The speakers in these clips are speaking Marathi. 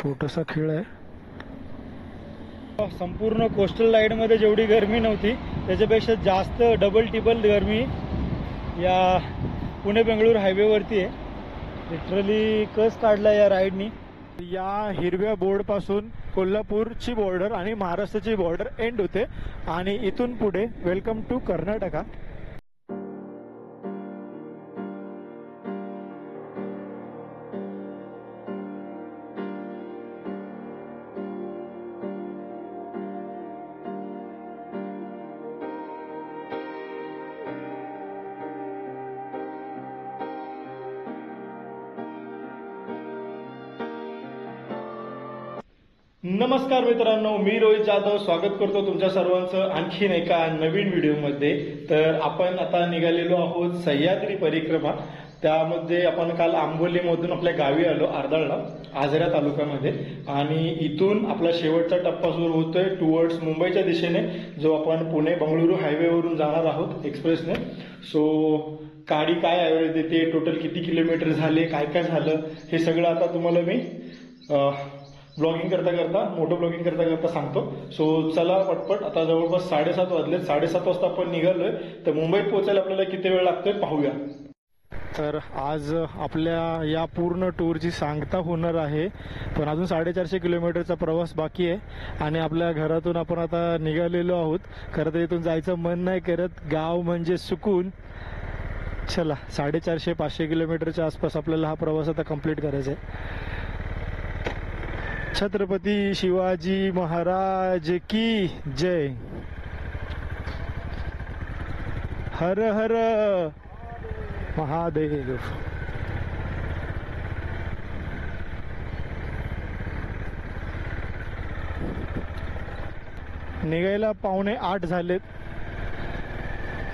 छोटासा खेळ आहे. संपूर्ण कोस्टल लाईनमध्ये जेवढी गरमी नव्हती त्याच्यापेक्षा जास्त डबल टिबल गरमी या पुणे बेंगळूर हायवेवरती आहे. लिटरली कस काढला या राईडनी. या हिरव्या बोर्ड पासून कोल्हापूरची बॉर्डर आणि महाराष्ट्राची बॉर्डर एंड होते आणि इथून पुढे वेलकम टू कर्नाटका. नमस्कार मित्रांनो, मी रोहित जाधव स्वागत करतो तुमच्या सर्वांचं आणखीन एका नवीन व्हिडिओमध्ये. तर आपण आता निघालेलो आहोत सह्याद्री परिक्रमा. त्यामध्ये आपण काल आंबोलीमधून आपल्या गावी आलो आर्दाळला, आजरा तालुक्यामध्ये, आणि इथून आपला शेवटचा टप्पा सुरू होतोय टुवर्ड्स मुंबईच्या दिशेने, जो आपण पुणे बंगळुरू हायवेवरून जाणार आहोत एक्सप्रेसने. सो गाडी काय ॲव्हरेज देते, टोटल किती किलोमीटर झाले, काय काय झालं, हे सगळं आता तुम्हाला मी ब्लॉगिंग करता करता मोठं ब्लॉगिंग करता करता सांगतो. सो चला पटपट. आता जवळपास 7:30 वाजलेत. 7:30 वाजता आपण निघालोय. तर मुंबईत पोहोचायला आपल्याला किती वेळ लागतोय पाहूया. तर आज आपल्या या पूर्ण टूरची सांगता होणार आहे, पण अजून 450 किलोमीटरचा प्रवास बाकी आहे आणि आपल्या घरातून आपण आता निघालेलो आहोत. खरं तर इथून जायचं मन नाही करत, गाव म्हणजे सुकून. चला, 450-500 किलोमीटरच्या आसपास आपल्याला हा प्रवास आता कंप्लीट करायचा आहे. छत्रपती शिवाजी महाराज की जय. हर हर महादेव. निघायला 7:45 झालेत.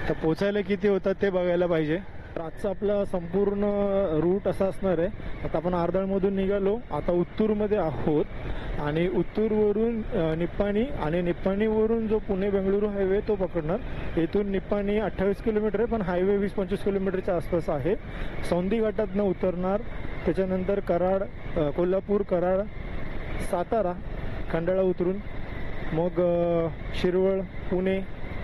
तर पोचायला किती होतात ते बघायला पाहिजे. आजचा आपला संपूर्ण रूट असा असणार आहे. आता आपण आर्दाळमधून निघालो, आता उत्तूरमध्ये आहोत आणि उत्तूरवरून निप्पाणी आणि निप्पाणीवरून जो पुणे बेंगळुरू हायवे तो पकडणार. इथून निप्पाणी 28 किलोमीटर आहे, पण हायवे 20-25 किलोमीटरच्या आसपास आहे. सौंदी घाटातनं उतरणार, त्याच्यानंतर कराड, कोल्हापूर, कराड, सातारा, खंडाळा उतरून मग शिरवळ, पुणे,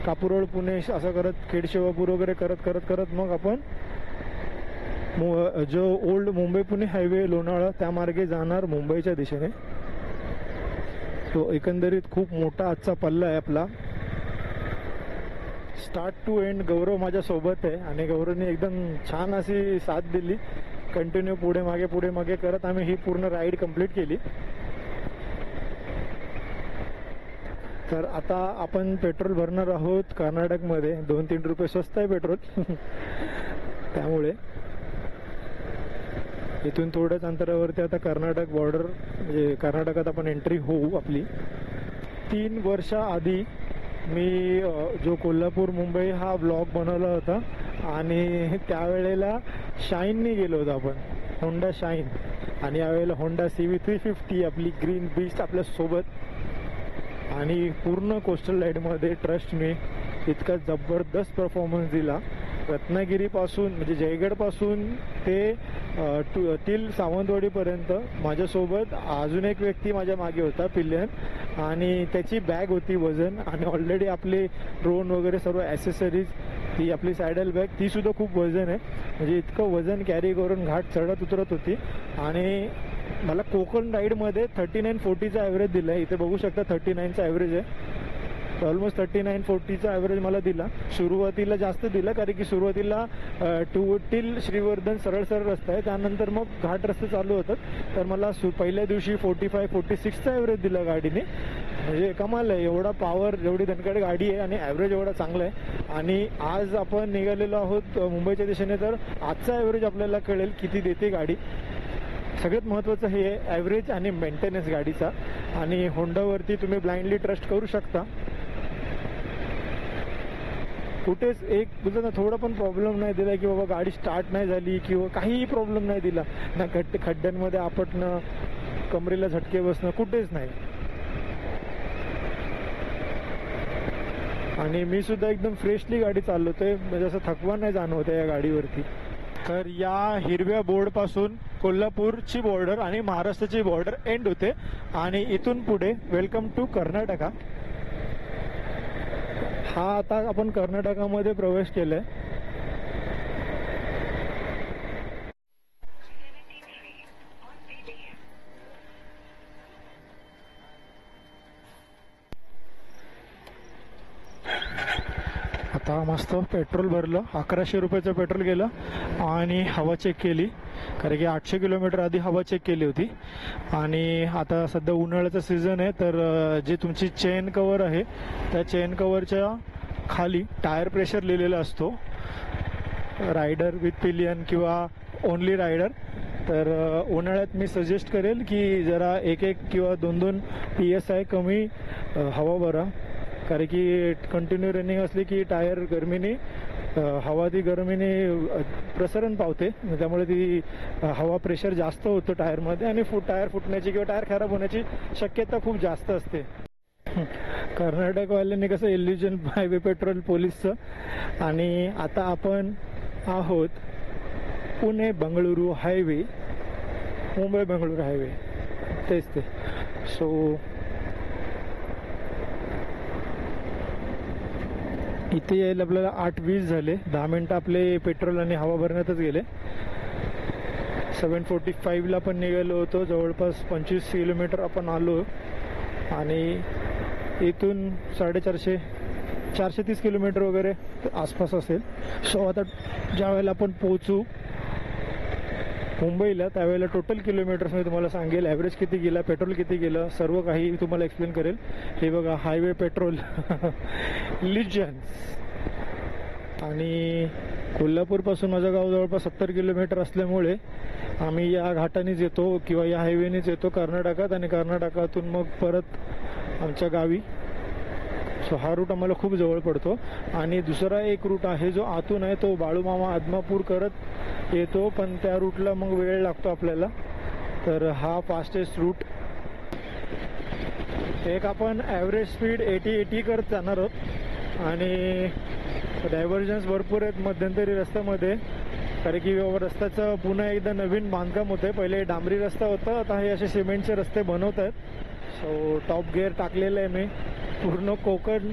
कापूरहोळ, पुणे, असं करत खेडशिवापूर वगैरे करत करत करत मग आपण जो ओल्ड मुंबई पुणे हायवे लोणावळा त्या मार्गे जाणार मुंबईच्या दिशेने. तो एकंदरीत खूप मोठा आजचा पल्ला आहे आपला. स्टार्ट टू एंड गौरव माझ्या सोबत आहे आणि गौरवने एकदम छान अशी साथ दिली. कंटिन्यू पुढे मागे करत आम्ही ही पूर्ण राईड कंप्लीट केली. तर आता आपण पेट्रोल भरणार आहोत कर्नाटकमध्ये. 2-3 रुपये स्वस्त आहे पेट्रोल. त्यामुळे इथून थोड्याच अंतरावरती आता कर्नाटक बॉर्डर, म्हणजे कर्नाटकात आपण एंट्री होऊ आपली. 3 वर्षाआधी मी जो कोल्हापूर मुंबई हा ब्लॉग बनवला होता आणि त्यावेळेला शाईनने गेलो होतो आपण, होंडा शाईन. आणि यावेळेला होंडा CB 350 आपली ग्रीन बीस्ट आपल्या सोबत. आणि पूर्ण कोस्टल लाईनमध्ये ट्रस्ट मी इतका जबरदस्त परफॉर्मन्स दिला. रत्नागिरीपासून म्हणजे जयगडपासून ते तिल सावंतवाडीपर्यंत माझ्यासोबत अजून एक व्यक्ती माझ्या मागे होता, पिल्लन, आणि त्याची बॅग होती वजन. आणि ऑलरेडी आपले ड्रोन वगैरे सर्व ॲसेसरीज, ती आपली सॅडल बॅग, ती सुद्धा खूप वजन आहे. म्हणजे इतकं वजन कॅरी करून घाट चढत उतरत होती. आणि मला कोकण राईडमध्ये 39-40चा ॲव्हरेज दिला आहे. इथे बघू शकता 39चा ॲव्हरेज आहे. ऑलमोस्ट 39-40चा ॲव्हरेज मला दिला. सुरुवातीला जास्त दिला, कारण की सुरुवातीला टिल श्रीवर्धन सरळ रस्ता आहे, त्यानंतर मग घाट रस्ते चालू होतात. तर मला पहिल्या दिवशी 45-46चा ॲव्हरेज दिला गाडीने. म्हणजे कमाल आहे, एवढा पॉवर, एवढी दणकट गाडी आहे आणि ॲव्हरेज एवढा चांगला आहे. आणि आज आपण निघालेलो आहोत मुंबईच्या दिशेने, तर आजचा ॲव्हरेज आपल्याला कळेल किती देते गाडी. सगळ्यात महत्त्वाचं हे आहे ॲव्हरेज आणि मेंटेनन्स गाडीचा. आणि होंडावरती तुम्ही ब्लाइंडली ट्रस्ट करू शकता. कुठेच एक तुझं थोडा पण प्रॉब्लेम नाही दिला की बाबा गाडी स्टार्ट नाही झाली किंवा काहीही प्रॉब्लेम नाही दिला ना. खड्ड्यांमध्ये आपटणं, कमरेला झटके बसणं, कुठेच नाही. आणि मी सुद्धा एकदम फ्रेशली गाडी चालवतोय, म्हणजे असं थकवा नाही जाणवत या गाडीवरती. तर या हिरव्या बोर्ड पासून कोल्हापूरची बॉर्डर आणि महाराष्ट्राची बॉर्डर एंड होते आणि इथून पुढे वेलकम टू कर्नाटका. हा आता आपण कर्नाटकामध्ये प्रवेश केलाय. आता मस्त पेट्रोल भरलं, 1100 रुपयाचं पेट्रोल गेलं आणि हवा चेक केली, कारण की 800 किलोमीटर आधी हवा चेक केली होती. आणि आता सध्या उन्हाळ्याचा सीझन आहे, तर जे तुमची चेन कवर आहे त्या चेन कवरच्या खाली टायर प्रेशर लिहिलेला असतो, रायडर विथ पिलियन किंवा ओनली रायडर. तर उन्हाळ्यात मी सजेस्ट करेल की जरा 1 किंवा 2 PSI कमी हवा भरा, कारण की कंटिन्यू रनिंग असली की टायर गरमीने हवा ती गरमीने प्रसरण पावते, त्यामुळे ती हवा प्रेशर जास्त होतं टायरमध्ये आणि टायर फुटण्याची किंवा टायर खराब होण्याची शक्यता खूप जास्त असते. कर्नाटकवाल्यांनी कसं इल्युजन हायवे पेट्रोल पोलीसचं. आणि आता आपण आहोत पुणे बंगळुरू हायवे, मुंबई बंगळुरू हायवे, तेच ते. सो इथे यायला आपल्याला 8:20 झाले, 10 मिनटं आपले पेट्रोल आणि हवा भरण्यातच गेले. 7:45ला पण निघालो होतो, जवळपास 25 किलोमीटर आपण आलो आणि इथून 430 किलोमीटर वगैरे आसपास असेल. सो आता ज्या वेळेला आपण पोहोचू मुंबईला त्यावेळेला टोटल किलोमीटर्स मी तुम्हाला सांगेल, ॲव्हरेज किती गेला, पेट्रोल किती गेलं, सर्व काही तुम्हाला एक्सप्लेन करेल. हे बघा हायवे पेट्रोल लिजन्स. आणि कोल्हापूरपासून माझं गाव जवळपास 70 किलोमीटर असल्यामुळे आम्ही या घाटानेच येतो किंवा या हायवेनेच येतो कर्नाटकात, आणि कर्नाटकातून मग परत आमच्या गावी. सो हा रूट आम्हाला खूप जवळ पडतो. आणि दुसरा एक रूट आहे जो आतून आहे, तो बाळूमामा आदमापूर करत येतो, पण त्या रूटला मग वेळ लागतो आपल्याला. तर हा फास्टेस्ट रूट. एक आपण ॲव्हरेज स्पीड 80 करत जाणार आहोत आणि डायव्हर्जन्स भरपूर आहेत मध्यंतरी रस्त्यामध्ये, कारण की रस्त्याचं पुन्हा एकदा नवीन बांधकाम होतं आहे. पहिले डांबरी रस्ता होता, आता हे असे सिमेंटचे रस्ते बनवत आहेत. सो टॉप गिअर टाकलेलं आहे मी. पूर्ण कोकण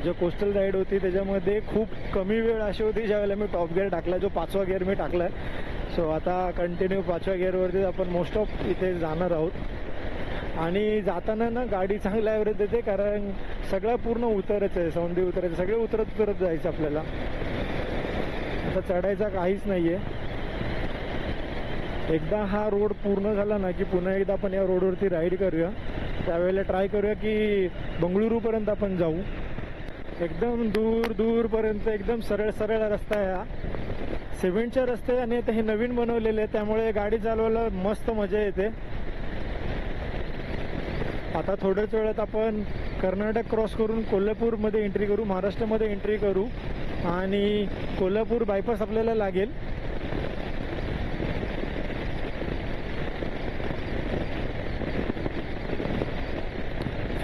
जो कोस्टल राईड होती त्याच्यामध्ये खूप कमी वेळ अशी होती ज्यावेळेला मी टॉप गिअर टाकला, जो 5वा गिअर मी टाकला आहे. सो आता कंटिन्यू 5व्या गिअरवरती आपण मोस्ट ऑफ इथे जाणार आहोत. आणि जाताना ना गाडी चांगल्या ॲव्हरेज देते, कारण सगळं पूर्ण उतरच आहे, सौंदी उतरायचं, सगळे उतरत जायचं आपल्याला. आता चढायचा काहीच नाही आहे. एकदा हा रोड पूर्ण झाला ना की पुन्हा एकदा आपण या रोडवरती राईड करूया. त्यावेळेला ट्राय करूया की बंगळुरूपर्यंत आपण जाऊ. एकदम दूरपर्यंत एकदम सरळ रस्ता आहे हा, सिमेंटचा रस्ते. आणि आता हे नवीन बनवलेले आहे, त्यामुळे गाडी चालवायला मस्त मजा येते. आता थोड्याच वेळात आपण कर्नाटक क्रॉस करून कोल्हापूरमध्ये एंट्री करू, महाराष्ट्रामध्ये एंट्री करू आणि कोल्हापूर बायपास आपल्याला लागेल.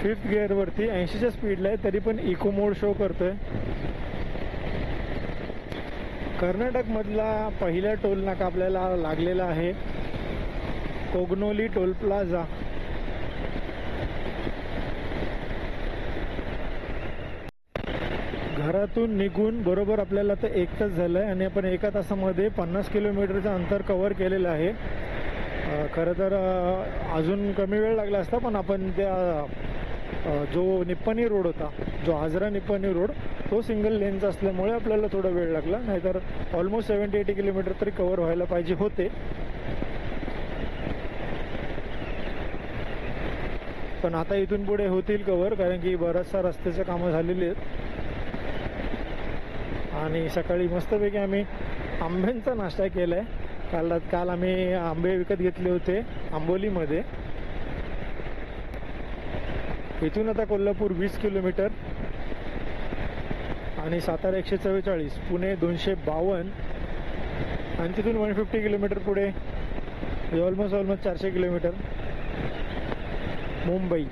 फिफ्थ गिअरवरती 80च्या स्पीडला आहे, तरी पण इको मोड शो करतोय. कर्नाटकमधला पहिला टोल नाका आपल्याला लागलेला आहे कोगनोली टोल प्लाझा. घरातून निघून बरोबर आपल्याला तर 1 तास झालं आहे आणि आपण 1 तासामध्ये 50 किलोमीटरचं अंतर कव्हर केलेलं आहे. खरं तर अजून कमी वेळ लागला असता, पण आपण त्या जो निप्पाणी रोड होता, जो आजरा निप्पाणी रोड, तो सिंगल लेनचा असल्यामुळे आपल्याला थोडा वेळ लागला, नाहीतर ऑलमोस्ट 70-80 किलोमीटर तरी कव्हर व्हायला पाहिजे होते. पण आता इथून पुढे होतील कव्हर, कारण की बऱ्याचशा रस्त्याचं कामं झालेली आहेत. आणि सकाळी मस्तपैकी आम्ही आंब्यांचा नाश्ता केला आहे. काल आम्ही आंबे विकत घेतले होते आंबोलीमध्ये. इथून आता कोल्हापूर 20 किलोमीटर आणि सातारा 144, पुणे 252 आणि तिथून 150 किलोमीटर पुढे ऑलमोस्ट 400 किलोमीटर मुंबई.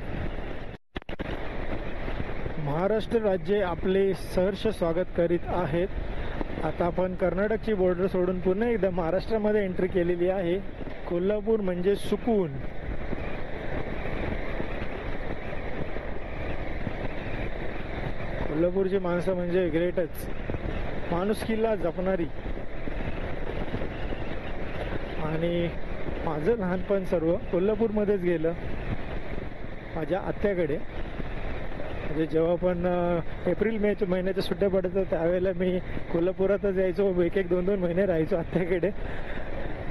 महाराष्ट्र राज्य आपले सहर्ष स्वागत करीत आहेत. आता आपण कर्नाटकची बॉर्डर सोडून पुन्हा एकदा महाराष्ट्रामध्ये एंट्री केलेली आहे. कोल्हापूर म्हणजे सुकून. कोल्हापूरची माणसं म्हणजे ग्रेटच, माणुसकीला जपणारी. आणि माझं लहानपण सर्व कोल्हापूरमध्येच गेलं, माझ्या आत्याकडे. म्हणजे जेव्हा पण एप्रिल मे महिन्याच्या सुट्ट्या पडतात त्यावेळेला मी कोल्हापुरातच यायचो, 1-2 महिने राहायचो आत्याकडे.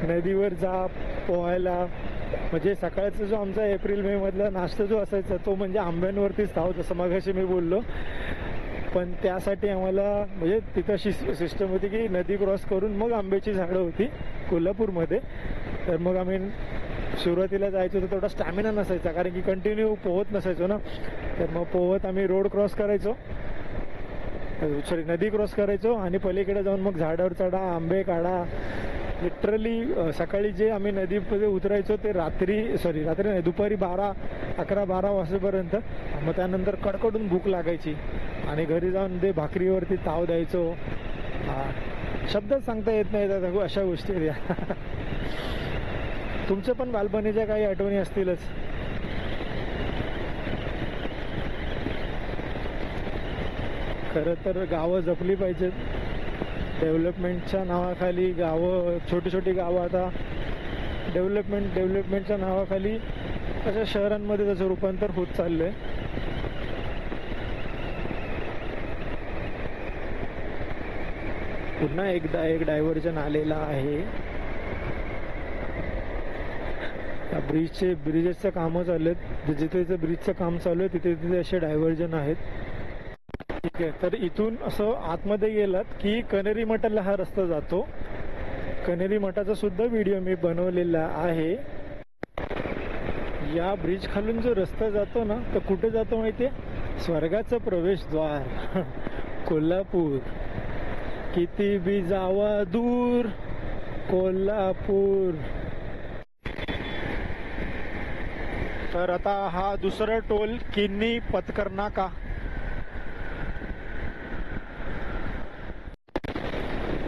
नदीवर जा पोहायला. म्हणजे सकाळचा जो आमचा एप्रिल मे मधला नाश्ता जो असायचा तो म्हणजे आंब्यांवरतीच धाव, जसं मगाशी मी बोललो. पण त्यासाठी आम्हाला म्हणजे तिथं अशी सिस्टम होती की नदी क्रॉस करून मग आंब्याची झाडं होती कोल्हापूरमध्ये. तर मग आम्ही सुरुवातीला जायचो तर तेवढा स्टॅमिना नसायचा, कारण की कंटिन्यू पोहत नसायचो ना. तर मग पोहत आम्ही रोड क्रॉस करायचो, नदी क्रॉस करायचो आणि पलीकडे जाऊन मग झाडावर चढा, आंबे काढा. लिटरली सकाळी जे आम्ही नदीमध्ये उतरायचो ते रात्री नाही, दुपारी 11-12 वाजेपर्यंत. मग त्यानंतर कडकडून भूक लागायची आणि घरी जाऊन ते भाकरीवरती ताव द्यायचो. शब्द सांगता येत नाही अशा गोष्टी. तुमच्या पण बालपणीच्या काही आठवणी असतीलच. खरं तर गावं जपली पाहिजेत. डेव्हलपमेंटच्या नावाखाली गावं, छोटी गावं आता डेव्हलपमेंटच्या नावाखाली अशा शहरांमध्ये त्याचं रूपांतर होत चाललंय. पुन्हा एकदा एक डायव्हर्जन आलेला आहे. ब्रिजेसचं कामं चालू आहेत. जिथे ब्रिजचं काम चालू आहे तिथे असे डायव्हर्जन आहेत. ठीक आहे, तर इथून असं आतमध्ये गेलात की कनेरी मठाला हा रस्ता जातो. कनेरी मठाचा सुद्धा व्हिडिओ मी बनवलेला आहे. या ब्रिज खालून जो रस्ता जातो ना तर कुठे जातो माहितीये? स्वर्गाचं प्रवेशद्वार कोल्हापूर. किती बी जावा दूर कोल्हापूर. तर आता हा दुसरा टोल किन्नी पत्कर नाका.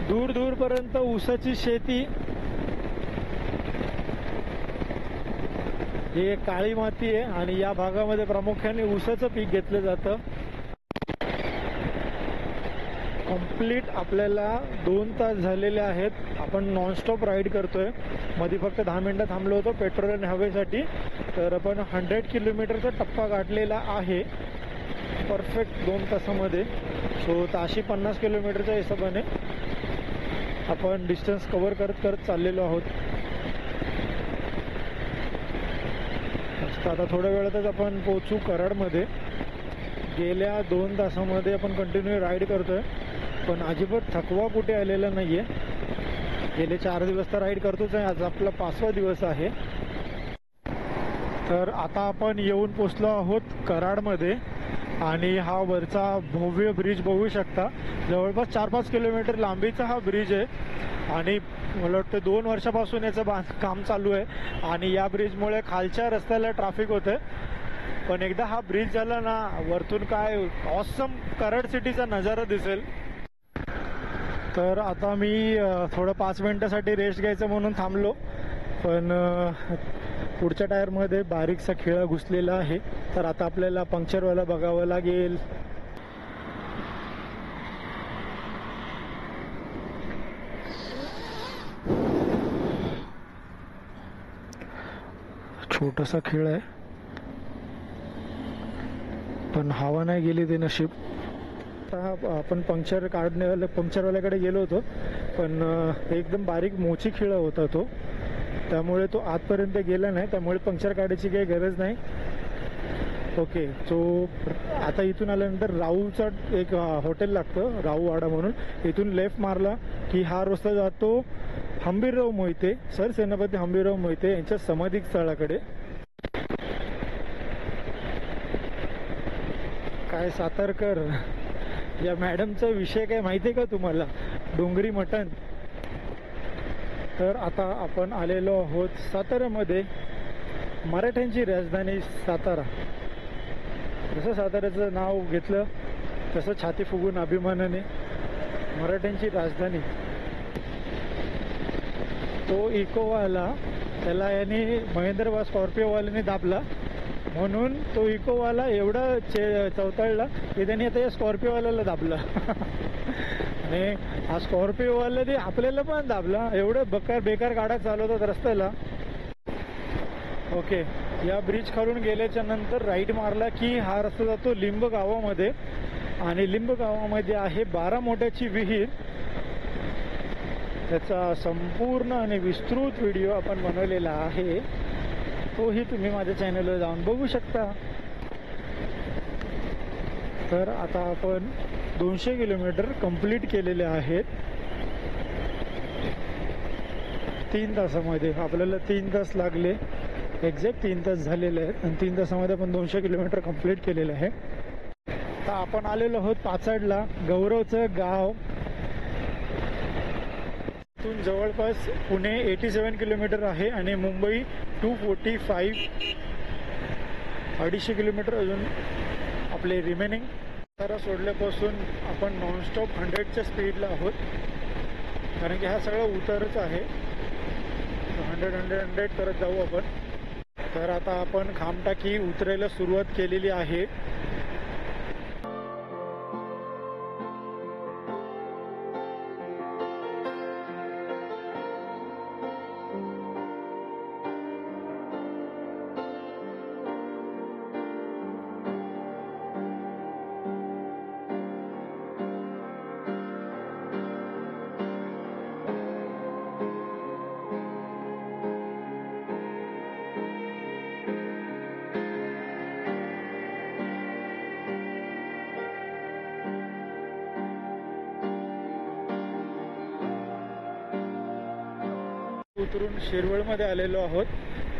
दूर पर्यंत ऊसाची शेती. ही एक काळी माती आहे आणि या भागामध्ये प्रामुख्याने ऊसाचं पीक घेतलं जातं. कंप्लीट आपल्याला 2 तास झालेले आहेत. आपण नॉनस्टॉप राईड करतोय. मध्ये फक्त 10 मिनिटं थांबलो होतो पेट्रोल आणि हवेसाठी. तर आपण 100 किलोमीटरचा टप्पा गाठलेला आहे परफेक्ट 2 तासामध्ये. सो ताशी 50 किलोमीटरच्या हिशोबाने आपण डिस्टन्स कव्हर करत चाललेलो आहोत. आता थोड्या वेळातच आपण पोहोचू कराडमध्ये. गेल्या 2 तासामध्ये आपण कंटिन्यू राईड करतोय पण अजिबात थकवा कुठे आलेला नाहीये. गेले 4 दिवस तर राईड करतोच आहे. आज आपला 5वा दिवस आहे. तर आता आपण येऊन पोचलो आहोत कराडमध्ये आणि हा वरचा भव्य ब्रिज बघू शकता. जवळपास 4-5 किलोमीटर लांबीचा हा ब्रिज आहे आणि मला वाटतं 2 वर्षापासून याचं काम चालू आहे. आणि या ब्रिजमुळे खालच्या रस्त्याला ट्रॅफिक होतं. पण एकदा हा ब्रिज झाला ना वरतून काय ऑसम कराड सिटीचा नजारा दिसेल. तर आता मी थोडं 5 मिनिटासाठी रेस्ट घ्यायचं म्हणून थांबलो पण पुढच्या टायरमध्ये बारीकसा खिळा घुसलेला आहे. तर आता आपल्याला पंक्चरवाला बघावं लागेल. छोटासा खिळा आहे पण हवा नाही गेली ते नशीब. आपण पंक्चरवाल्याकडे गेलो होतो पण एकदम बारीक मोची खिळा होता तो, त्यामुळे तो आतपर्यंत गेला नाही. त्यामुळे पंक्चर काढायची काही गरज नाही. ओके, सो आता इथून आल्यानंतर राऊचा एक हॉटेल लागतं, राऊवाडा म्हणून. इथून लेफ्ट मारला की हा रस्ता जातो हंबीरराव मोहिते, सरसेनापती हंबीरराव मोहिते यांच्या समाधी स्थळाकडे. काय सातारकर या मॅडमचा विषय काय माहिती आहे का तुम्हाला? डोंगरी मटण. तर आता आपण आलेलो आहोत साताऱ्यामध्ये. मराठ्यांची राजधानी सातारा. जसं साताऱ्याचं नाव घेतलं तसं छाती फुगून अभिमानाने मराठ्यांची राजधानी. तो इकोवाला त्याला याने महेंद्र स्कॉर्पिओवाल्याने दाबला, म्हणून तो इकोवाला एवढा चवताळला की त्याने आता या स्कॉर्पिओवाल्याला दाबला आणि हा स्कॉर्पिओवाल्याने आपल्याला पण दाबला. एवढं बेकार गाड्या चालवतात रस्त्याला. ओके, या ब्रिज खालून गेल्याच्या नंतर राईट मारला की हा रस्ता जातो लिंब गावामध्ये, आणि लिंब गावामध्ये आहे 12 मोठ्याची विहीर. त्याचा संपूर्ण आणि विस्तृत व्हिडिओ आपण बनवलेला आहे, तोही तुम्ही माझ्या चॅनलवर जाऊन बघू शकता. तर आता आपण 200 किलोमीटर कंप्लीट केलेले आहेत 3 तासामध्ये. आपल्याला 3 तास लागले, एक्झॅक्ट 3 तास झालेले आहेत, आणि 3 तासामध्ये आपण 200 किलोमीटर कंप्लीट केलेले आहे. तर आपण आलेलो आहोत पाचाडला, गौरवचं गाव. इथून जवळपास पुणे 87 किलोमीटर आहे आणि मुंबई 245, 250 किलोमीटर अजून आपले रिमेनिंग. सातारा सोडल्यापासून आपण नॉनस्टॉप 100च्या स्पीडला आहोत, कारण की हा सगळा उतारच आहे. 100 करत जाऊ आपण. तर आता आपण खामटाकी उतरायला सुरुवात केलेली आहे. उतरून शिरवळमध्ये आलेलो आहोत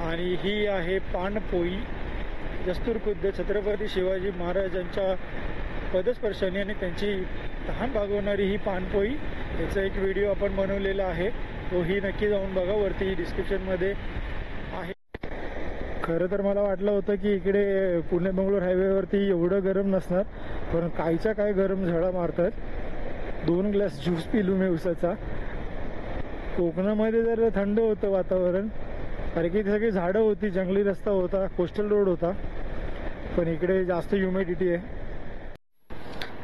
आणि ही आहे पानपोई. दस्तूर खुद्द छत्रपती शिवाजी महाराजांच्या पदस्पर्शाने आणि त्यांची तहान भागवणारी ही पानपोई, याचा एक व्हिडिओ आपण बनवलेला आहे, तोही नक्की जाऊन बघा, वरती डिस्क्रिप्शनमध्ये आहे. खरं तर मला वाटलं होतं की इकडे पुणे बंगळूर हायवेवरती एवढं गरम नसणार, पण काहीच्या काय गरम झळा मारतात. 2 ग्लास ज्यूस पिलू मी उसाचा. कोकणामध्ये जर थंड होतं वातावरण, कारण की सगळी झाडं होती, जंगली रस्ता होता, कोस्टल रोड होता, पण इकडे जास्त ह्युमिडिटी आहे.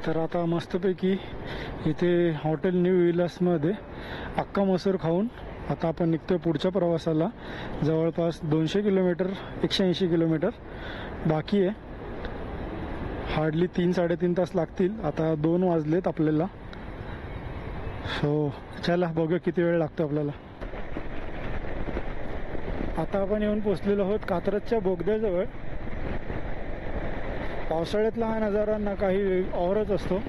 तर आता मस्तपैकी इथे हॉटेल न्यू विलासमध्ये अक्का मसूर खाऊन आता आपण निघतोय पुढच्या प्रवासाला. जवळपास 200 किलोमीटर, 180 किलोमीटर बाकी आहे. हार्डली 3-3.5 तास लागतील. आता 2 वाजलेत आपल्याला. सो चला बघूया किती वेळ लागतो आपल्याला. आता आपण येऊन पोचलेलो आहोत कात्रजच्या बोगद्याजवळ. पावसाळ्यातला हा नजारा काही औरच असतो.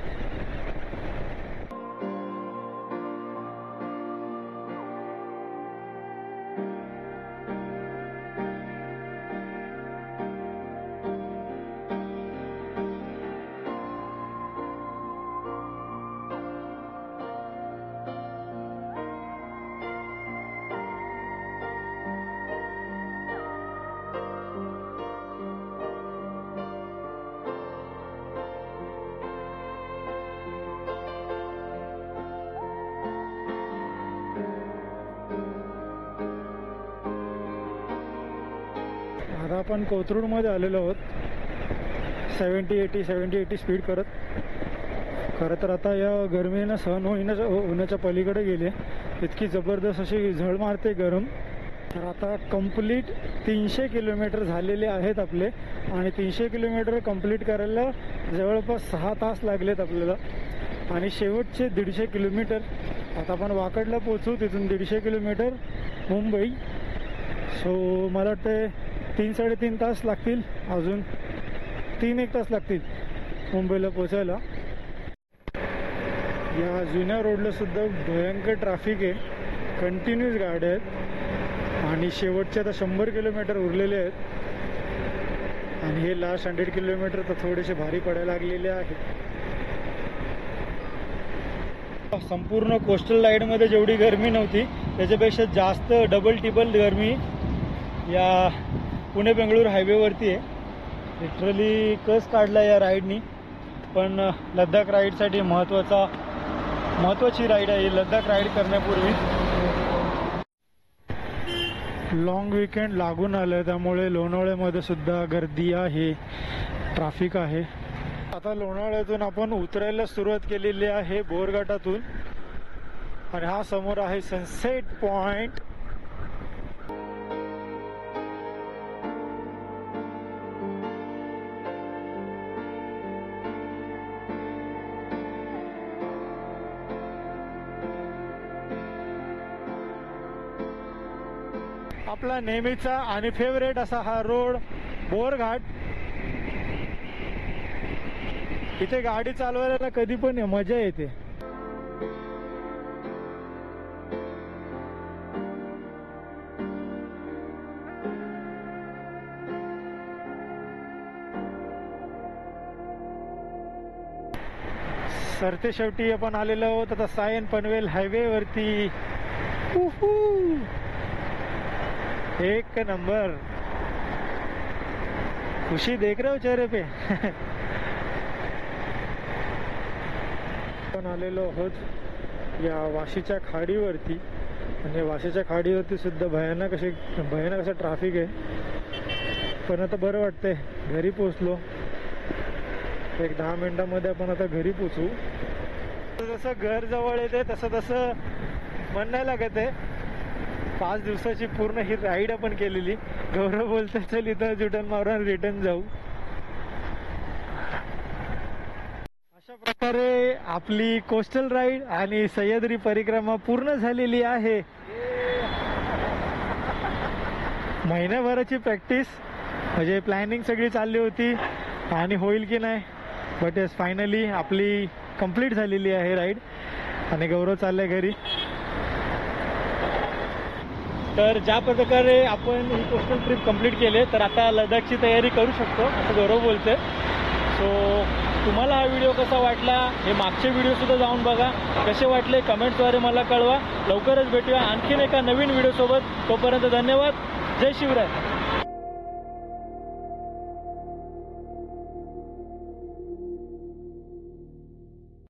आता आपण कोथरूडमध्ये आलेलो आहोत 70-80 स्पीड करत. खरं तर आता या गरमीनं सहन होण्याच्या पलीकडे गेले, इतकी जबरदस्त अशी झळ मारते गरम. तर आता कंप्लीट 300 किलोमीटर झालेले आहेत आपले, आणि 300 किलोमीटर कंप्लीट करायला जवळपास 6 तास लागलेत आपल्याला. आणि शेवटचे 150 किलोमीटर आता आपण वाकडला पोचू, तिथून 150 किलोमीटर मुंबई. सो मला वाटतं 3-3.5 तास लागतील, अजून 3-1 तास लागतील मुंबईला पोचायला. या जुन्या रोडला सुद्धा भयंकर ट्रॅफिक आहे, कंटिन्यूस गाड्या आहेत, आणि शेवटचे आता 100 किलोमीटर उरलेले आहेत, आणि हे लास्ट 100 किलोमीटर तर थोडेसे भारी पडायला लागलेले आहेत. संपूर्ण कोस्टल लाईनमध्ये जेवढी गरमी नव्हती त्याच्यापेक्षा जास्त डबल टिबल गरमी या पुणे बेंगळूर हायवेवरती आहे. लिटरली कस काढला या राईडनी. पण लद्दाख राईडसाठी महत्त्वाची राईड आहे. लद्दाख राईड करण्यापूर्वी लॉंग वीकेंड लागून आलं त्यामुळे लोणावळ्यामध्ये सुद्धा गर्दी आहे, ट्रॅफिक आहे. आता लोणावळ्यातून आपण उतरायला सुरुवात केलेली आहे बोरघाटातून आणि हा समोर आहे सनसेट पॉइंट. आपला नेहमीचा आणि फेवरेट असा हा रोड बोरघाट. इथे गाडी चालवायला कधी पण मजा येते. सरते शेवटी आपण आलेलो आहोत आता सायन पनवेल हायवे वरती. एक नंबर, खुशी देख रहे हो चेहरे पे. आपण आलेलो आहोत या वाशीच्या खाडीवरती आणि वाशीच्या खाडीवरती सुद्धा भयानक असं ट्रॅफिक आहे. पण आता बरं वाटतंय, घरी पोचलो. एक 10 मिनिटांमध्ये आपण आता घरी पोचू. जसं घर जवळ येते तसं मन नाही लागत आहे. 5 दिवसाची पूर्ण ही राईड आपण केलेली. गौरव बोलतोय चल इथं जुटन मारून रिटर्न जाऊ. अशा प्रकारे आपली कोस्टल राईड आणि सह्याद्री परिक्रमा पूर्ण झालेली आहे. महिन्याभराची प्रॅक्टिस म्हणजे प्लॅनिंग सगळी चालली होती आणि होईल की नाही, बट येस फायनली आपली कंप्लीट झालेली आहे राईड आणि गौरव चाललाय घरी. तर ज्या प्रकारे आपण ही कोस्टल ट्रिप कंप्लीट केले तर आता लडाखची तयारी करू शकतो असं गौरव बोलते. सो तुम्हाला हा व्हिडिओ कसा वाटला हे मागचे व्हिडिओसुद्धा जाऊन बघा, कसे वाटले कमेंट्सद्वारे मला कळवा. लवकरच भेटूया आणखीन एका नवीन व्हिडिओसोबत. तोपर्यंत धन्यवाद. जय शिवराय.